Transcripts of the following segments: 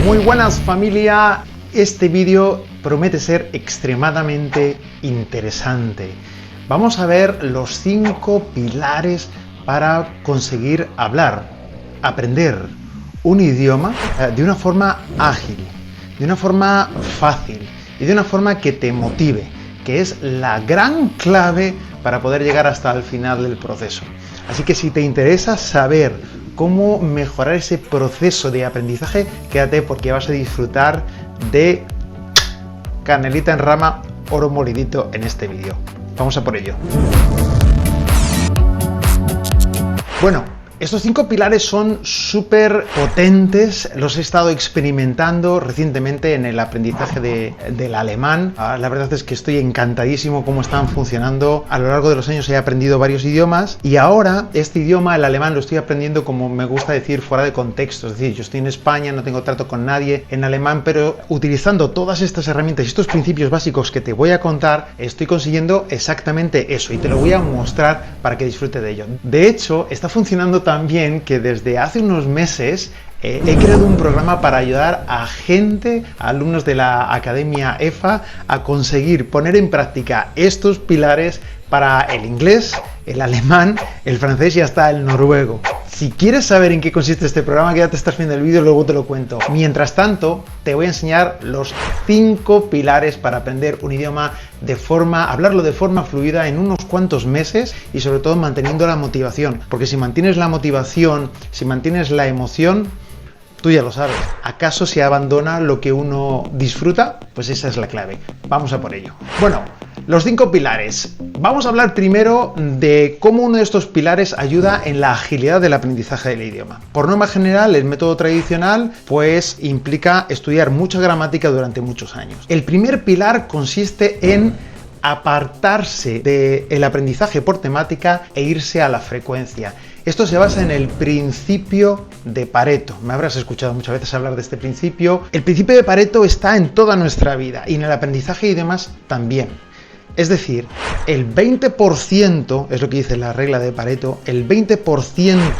Muy buenas familia, este vídeo promete ser extremadamente interesante. Vamos a ver los 5 pilares para conseguir hablar, aprender un idioma de una forma ágil, de una forma fácil y de una forma que te motive, que es la gran clave para poder llegar hasta el final del proceso. Así que si te interesa saber cómo mejorar ese proceso de aprendizaje, quédate porque vas a disfrutar de canelita en rama, oro molidito en este vídeo. Vamos a por ello. Bueno, estos 5 pilares son súper potentes, los he estado experimentando recientemente en el aprendizaje del alemán. La verdad es que estoy encantadísimo cómo están funcionando. A lo largo de los años he aprendido varios idiomas y ahora este idioma, el alemán, lo estoy aprendiendo, como me gusta decir, fuera de contexto. Es decir, yo estoy en España, no tengo trato con nadie en alemán, pero utilizando todas estas herramientas y estos principios básicos que te voy a contar, estoy consiguiendo exactamente eso y te lo voy a mostrar para que disfrute de ello. De hecho, está funcionando también que desde hace unos meses he creado un programa para ayudar a gente, a alumnos de la Academia EFA, a conseguir poner en práctica estos pilares para el inglés, el alemán, el francés y hasta el noruego. Si quieres saber en qué consiste este programa, quédate hasta el fin del vídeo, luego te lo cuento. Mientras tanto, te voy a enseñar los 5 pilares para aprender un idioma hablarlo de forma fluida en unos cuantos meses y sobre todo manteniendo la motivación. Porque si mantienes la motivación, si mantienes la emoción, tú ya lo sabes. ¿Acaso se abandona lo que uno disfruta? Pues esa es la clave. Vamos a por ello. Bueno, los 5 pilares. Vamos a hablar primero de cómo uno de estos pilares ayuda en la agilidad del aprendizaje del idioma. Por norma general, el método tradicional pues implica estudiar mucha gramática durante muchos años. El primer pilar consiste en apartarse del aprendizaje por temática e irse a la frecuencia. Esto se basa en el principio de Pareto. Me habrás escuchado muchas veces hablar de este principio. El principio de Pareto está en toda nuestra vida y en el aprendizaje de idiomas también. Es decir, el 20%, es lo que dice la regla de Pareto, el 20%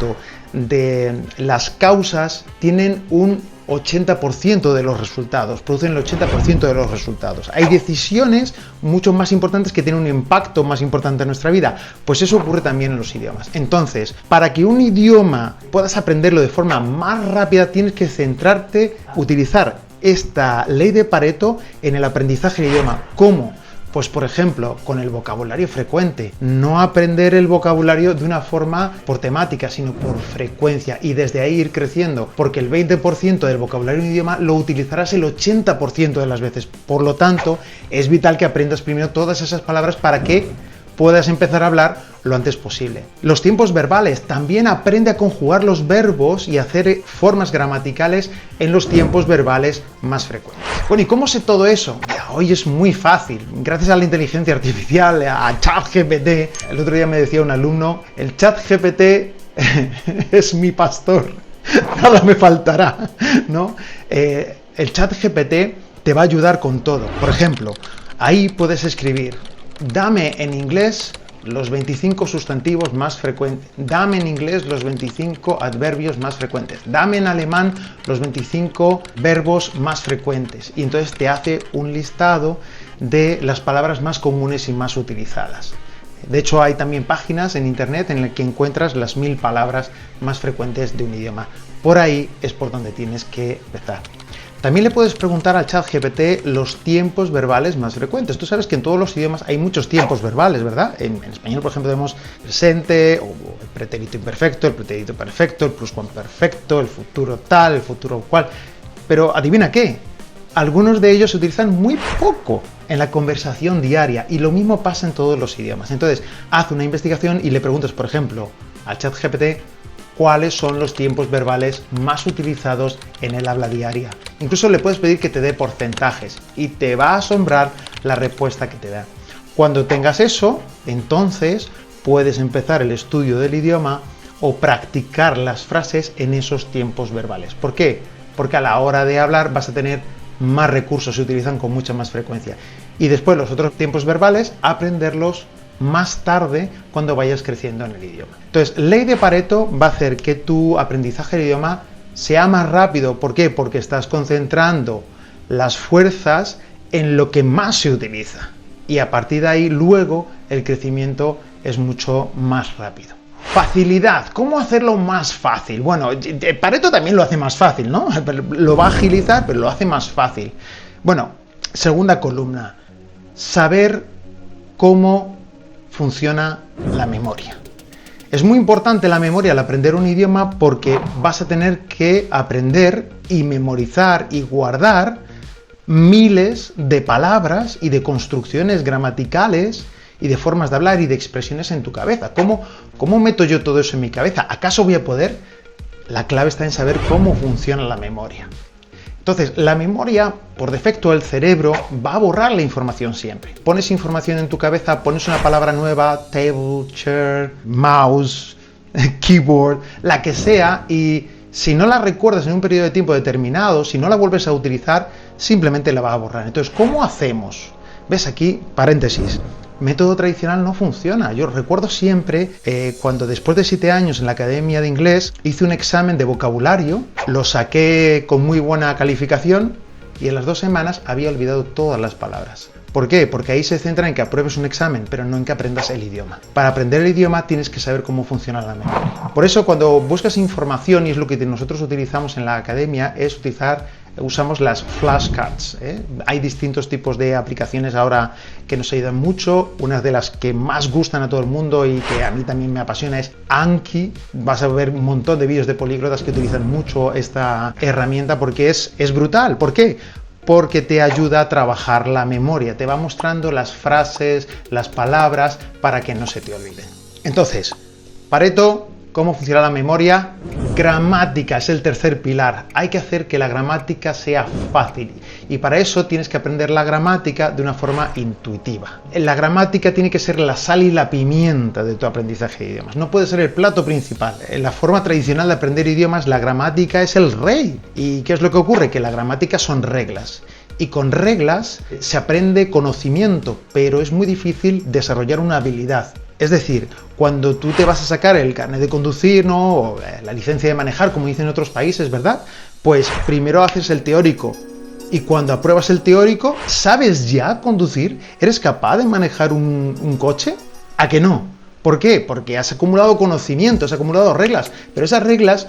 de las causas tienen un 80% de los resultados, producen el 80% de los resultados. Hay decisiones mucho más importantes que tienen un impacto más importante en nuestra vida. Pues eso ocurre también en los idiomas. Entonces, para que un idioma puedas aprenderlo de forma más rápida, tienes que centrarte, utilizar esta ley de Pareto en el aprendizaje del idioma. ¿Cómo? Pues por ejemplo, con el vocabulario frecuente, no aprender el vocabulario de una forma por temática, sino por frecuencia y desde ahí ir creciendo, porque el 20% del vocabulario en un idioma lo utilizarás el 80% de las veces. Por lo tanto, es vital que aprendas primero todas esas palabras para que puedas empezar a hablar lo antes posible. Los tiempos verbales, también aprende a conjugar los verbos y hacer formas gramaticales en los tiempos verbales más frecuentes. Bueno, ¿y cómo sé todo eso? Hoy es muy fácil, gracias a la inteligencia artificial, a ChatGPT. El otro día me decía un alumno, el ChatGPT es mi pastor, nada me faltará, ¿no? El ChatGPT te va a ayudar con todo. Por ejemplo, ahí puedes escribir: dame en inglés los 25 sustantivos más frecuentes, dame en inglés los 25 adverbios más frecuentes, dame en alemán los 25 verbos más frecuentes, y entonces te hace un listado de las palabras más comunes y más utilizadas. De hecho, hay también páginas en internet en las que encuentras las 1000 palabras más frecuentes de un idioma. Por ahí es por donde tienes que empezar. También le puedes preguntar al ChatGPT los tiempos verbales más frecuentes. Tú sabes que en todos los idiomas hay muchos tiempos verbales, ¿verdad? En español, por ejemplo, tenemos presente, o el pretérito imperfecto, el pretérito perfecto, el pluscuamperfecto, el futuro tal, el futuro cual. Pero adivina qué, algunos de ellos se utilizan muy poco en la conversación diaria y lo mismo pasa en todos los idiomas. Entonces, haz una investigación y le preguntas, por ejemplo, al ChatGPT cuáles son los tiempos verbales más utilizados en el habla diaria. Incluso le puedes pedir que te dé porcentajes y te va a asombrar la respuesta que te da. Cuando tengas eso, entonces puedes empezar el estudio del idioma o practicar las frases en esos tiempos verbales. ¿Por qué? Porque a la hora de hablar vas a tener más recursos, se utilizan con mucha más frecuencia. Y después los otros tiempos verbales, aprenderlos más tarde cuando vayas creciendo en el idioma. Entonces, ley de Pareto va a hacer que tu aprendizaje del idioma sea más rápido. ¿Por qué? Porque estás concentrando las fuerzas en lo que más se utiliza. Y a partir de ahí, luego, el crecimiento es mucho más rápido. Facilidad. ¿Cómo hacerlo más fácil? Bueno, Pareto también lo hace más fácil, ¿no? Lo va a agilizar, pero lo hace más fácil. Bueno, segunda columna. Saber cómo funciona la memoria. Es muy importante la memoria al aprender un idioma porque vas a tener que aprender y memorizar y guardar miles de palabras y de construcciones gramaticales y de formas de hablar y de expresiones en tu cabeza. ¿Cómo meto yo todo eso en mi cabeza? ¿Acaso voy a poder? La clave está en saber cómo funciona la memoria. Entonces, la memoria, por defecto, el cerebro va a borrar la información siempre. Pones información en tu cabeza, pones una palabra nueva, table, chair, mouse, keyboard, la que sea, y si no la recuerdas en un periodo de tiempo determinado, si no la vuelves a utilizar, simplemente la vas a borrar. Entonces, ¿cómo hacemos? ¿Ves aquí? Paréntesis. Método tradicional no funciona. Yo recuerdo siempre cuando después de 7 años en la Academia de Inglés hice un examen de vocabulario, lo saqué con muy buena calificación y en las 2 semanas había olvidado todas las palabras. ¿Por qué? Porque ahí se centra en que apruebes un examen, pero no en que aprendas el idioma. Para aprender el idioma tienes que saber cómo funciona la memoria. Por eso cuando buscas información, y es lo que nosotros utilizamos en la academia, usamos las flashcards. Hay distintos tipos de aplicaciones ahora que nos ayudan mucho. Una de las que más gustan a todo el mundo y que a mí también me apasiona es Anki. Vas a ver un montón de vídeos de políglotas que utilizan mucho esta herramienta porque es brutal. ¿Por qué? Porque te ayuda a trabajar la memoria, te va mostrando las frases, las palabras, para que no se te olviden. Entonces, Pareto, ¿cómo funciona la memoria? Gramática es el tercer pilar. Hay que hacer que la gramática sea fácil y para eso tienes que aprender la gramática de una forma intuitiva. La gramática tiene que ser la sal y la pimienta de tu aprendizaje de idiomas. No puede ser el plato principal. En la forma tradicional de aprender idiomas, la gramática es el rey. ¿Y qué es lo que ocurre? Que la gramática son reglas. Y con reglas se aprende conocimiento, pero es muy difícil desarrollar una habilidad. Es decir, cuando tú te vas a sacar el carnet de conducir, ¿no? O la licencia de manejar, como dicen en otros países, ¿verdad? Pues primero haces el teórico. Y cuando apruebas el teórico, ¿sabes ya conducir? ¿Eres capaz de manejar un coche? ¿A que no? ¿Por qué? Porque has acumulado conocimiento, has acumulado reglas, pero esas reglas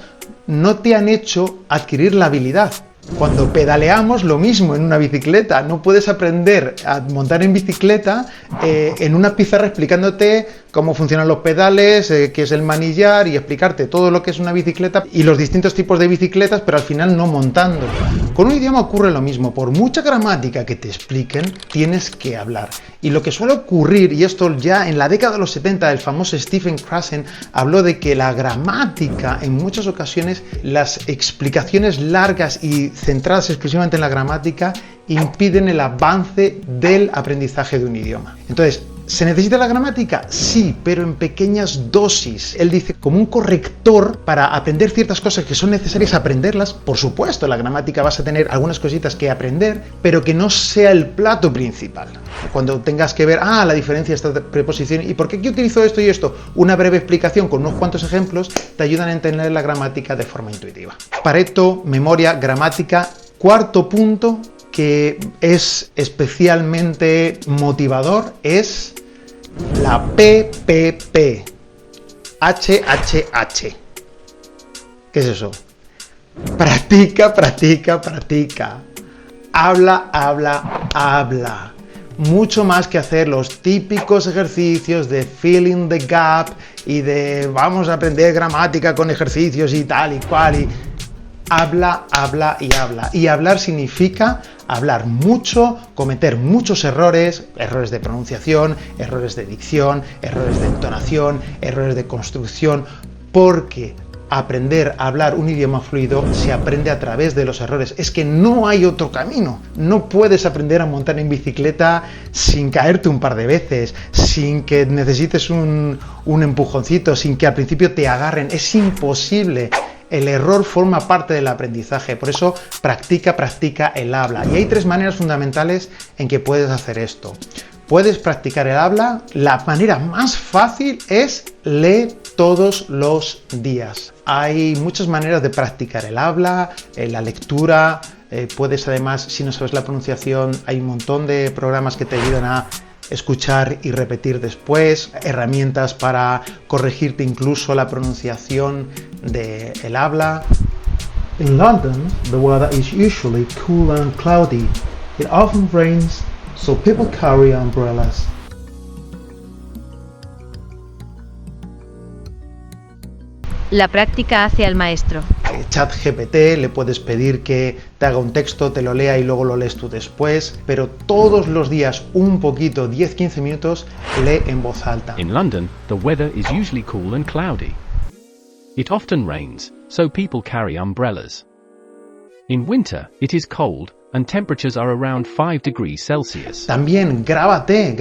no te han hecho adquirir la habilidad. Cuando pedaleamos, lo mismo en una bicicleta. No puedes aprender a montar en bicicleta en una pizarra explicándote cómo funcionan los pedales, qué es el manillar y explicarte todo lo que es una bicicleta y los distintos tipos de bicicletas, pero al final no montando. Con un idioma ocurre lo mismo. Por mucha gramática que te expliquen, tienes que hablar. Y lo que suele ocurrir, y esto ya en la década de los 70, el famoso Stephen Krashen habló de que la gramática, en muchas ocasiones, las explicaciones largas y centradas exclusivamente en la gramática, impiden el avance del aprendizaje de un idioma. Entonces, ¿se necesita la gramática? Sí, pero en pequeñas dosis. Él dice, como un corrector para aprender ciertas cosas que son necesarias aprenderlas. Por supuesto, la gramática vas a tener algunas cositas que aprender, pero que no sea el plato principal. Cuando tengas que ver, la diferencia de esta preposición, ¿y por qué aquí utilizo esto y esto? Una breve explicación con unos cuantos ejemplos te ayudan a entender la gramática de forma intuitiva. Pareto, memoria, gramática. Cuarto punto, que es especialmente motivador, es la PPP. HHH. ¿Qué es eso? Practica, practica, practica. Habla, habla, habla. Mucho más que hacer los típicos ejercicios de filling the gap y de vamos a aprender gramática con ejercicios y tal y cual. Y habla, habla y habla. Y hablar significa hablar mucho, cometer muchos errores de pronunciación, errores de dicción, errores de entonación, errores de construcción, porque aprender a hablar un idioma fluido se aprende a través de los errores. Es que no hay otro camino. No puedes aprender a montar en bicicleta sin caerte un par de veces, sin que necesites un empujoncito, sin que al principio te agarren. Es imposible. El error forma parte del aprendizaje, por eso practica, practica el habla. Y hay 3 maneras fundamentales en que puedes hacer esto. puedes practicar el habla, la manera más fácil es lee todos los días. Hay muchas maneras de practicar el habla, la lectura, puedes además, si no sabes la pronunciación, hay un montón de programas que te ayudan a escuchar y repetir después, herramientas para corregirte incluso la pronunciación del habla. In London, the weather is usually cool and cloudy. It often rains, so people carry umbrellas. La práctica hace al maestro. ChatGPT, le puedes pedir que te haga un texto, te lo lea y luego lo lees tú después, pero todos los días un poquito, 10-15 minutos, lee en voz alta. In London, the weather is usually cool and cloudy. It often rains, so people carry umbrellas. In winter, it is cold, and temperatures are around 5 degrees Celsius. También grábate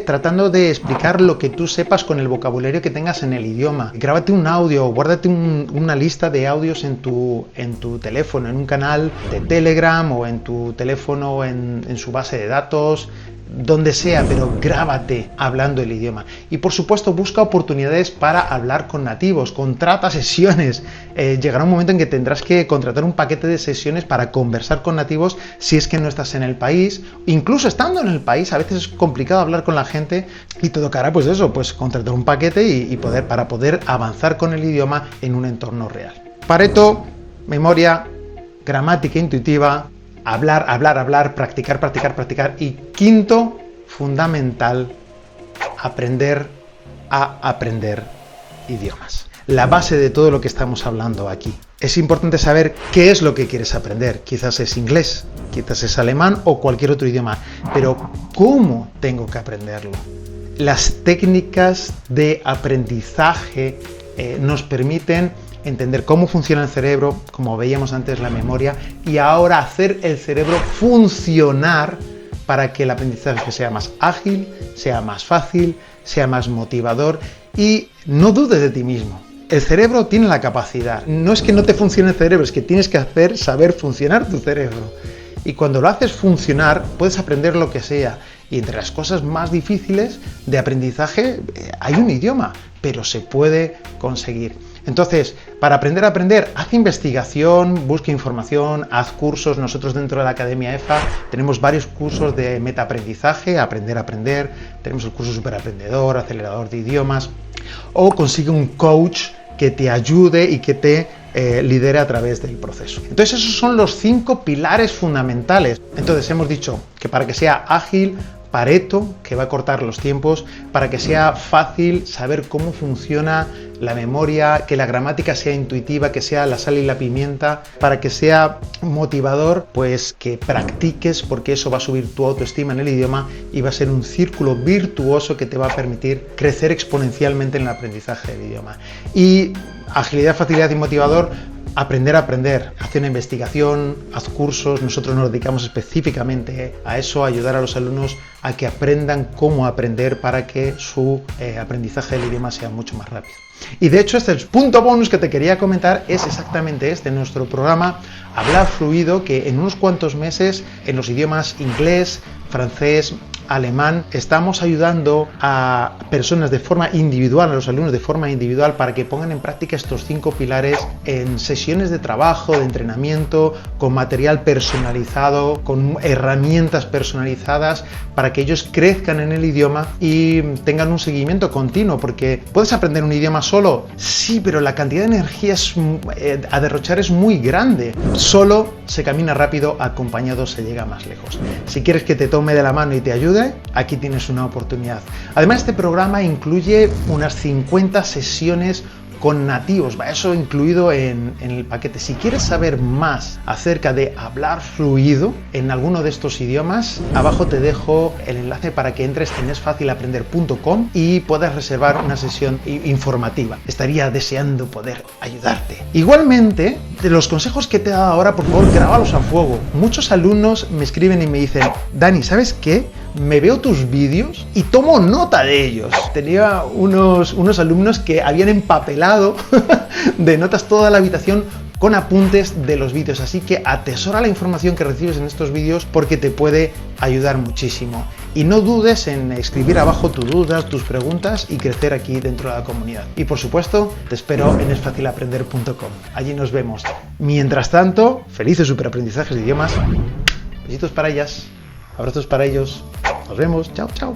tratando de explicar lo que tú sepas con el vocabulario que tengas en el idioma. Grábate un audio, guárdate una lista de audios en tu teléfono, en un canal de Telegram o en tu teléfono en su base de datos, donde sea, pero grábate hablando el idioma. Y por supuesto busca oportunidades para hablar con nativos, contrata sesiones. Llegará un momento en que tendrás que contratar un paquete de sesiones para conversar con nativos si es que no estás en el país. Incluso estando en el país, a veces es complicado hablar con la gente y te tocará pues contratar un paquete para poder avanzar con el idioma en un entorno real. Pareto, memoria, gramática intuitiva, hablar, practicar. Y quinto, fundamental, aprender a aprender idiomas. La base de todo lo que estamos hablando aquí. Es importante saber qué es lo que quieres aprender. Quizás es inglés, quizás es alemán o cualquier otro idioma. Pero ¿cómo tengo que aprenderlo? Las técnicas de aprendizaje nos permiten entender cómo funciona el cerebro, como veíamos antes la memoria, y ahora hacer el cerebro funcionar para que el aprendizaje sea más ágil, sea más fácil, sea más motivador y no dudes de ti mismo. El cerebro tiene la capacidad, no es que no te funcione el cerebro, es que tienes que saber funcionar tu cerebro. Y cuando lo haces funcionar, puedes aprender lo que sea. Y entre las cosas más difíciles de aprendizaje hay un idioma, pero se puede conseguir. Entonces, para aprender a aprender, haz investigación, busca información, haz cursos. Nosotros dentro de la Academia EFA tenemos varios cursos de metaaprendizaje, aprender a aprender, tenemos el curso superaprendedor, acelerador de idiomas, o consigue un coach que te ayude y que te lidere a través del proceso. Entonces, esos son los 5 pilares fundamentales. Entonces, hemos dicho que para que sea ágil, Pareto, que va a cortar los tiempos, para que sea fácil saber cómo funciona la memoria, que la gramática sea intuitiva, que sea la sal y la pimienta, para que sea motivador, pues que practiques, porque eso va a subir tu autoestima en el idioma y va a ser un círculo virtuoso que te va a permitir crecer exponencialmente en el aprendizaje del idioma. Y agilidad, facilidad y motivador, aprender a aprender, haz una investigación, haz cursos. Nosotros nos dedicamos específicamente a eso, a ayudar a los alumnos a que aprendan cómo aprender para que su aprendizaje del idioma sea mucho más rápido. Y de hecho el punto bonus que te quería comentar es exactamente nuestro programa Hablar Fluido, que en unos cuantos meses en los idiomas inglés, francés, alemán, estamos ayudando a personas de forma individual, a los alumnos de forma individual, para que pongan en práctica estos 5 pilares en sesiones de trabajo, de entrenamiento, con material personalizado, con herramientas personalizadas, para que ellos crezcan en el idioma y tengan un seguimiento continuo, porque puedes aprender un idioma solo, sí, pero la cantidad de energía a derrochar es muy grande. Solo se camina rápido, acompañado se llega más lejos. Si quieres que te tome de la mano y te ayude, aquí tienes una oportunidad. Además, este programa incluye unas 50 sesiones con nativos, va eso incluido en el paquete. Si quieres saber más acerca de hablar fluido en alguno de estos idiomas, abajo te dejo el enlace para que entres en esfacilaprender.com y puedas reservar una sesión informativa. Estaría deseando poder ayudarte. Igualmente, de los consejos que te he dado ahora, por favor, grábalos a fuego. Muchos alumnos me escriben y me dicen: Dani, ¿sabes qué? Me veo tus vídeos y tomo nota de ellos. Tenía unos alumnos que habían empapelado de notas toda la habitación con apuntes de los vídeos, así que atesora la información que recibes en estos vídeos porque te puede ayudar muchísimo. Y no dudes en escribir abajo tus dudas, tus preguntas y crecer aquí dentro de la comunidad. Y por supuesto, te espero en esfacilaprender.com. Allí nos vemos. Mientras tanto, felices superaprendizajes de idiomas. Besitos para ellas, abrazos para ellos. Nos vemos. Chao, chao.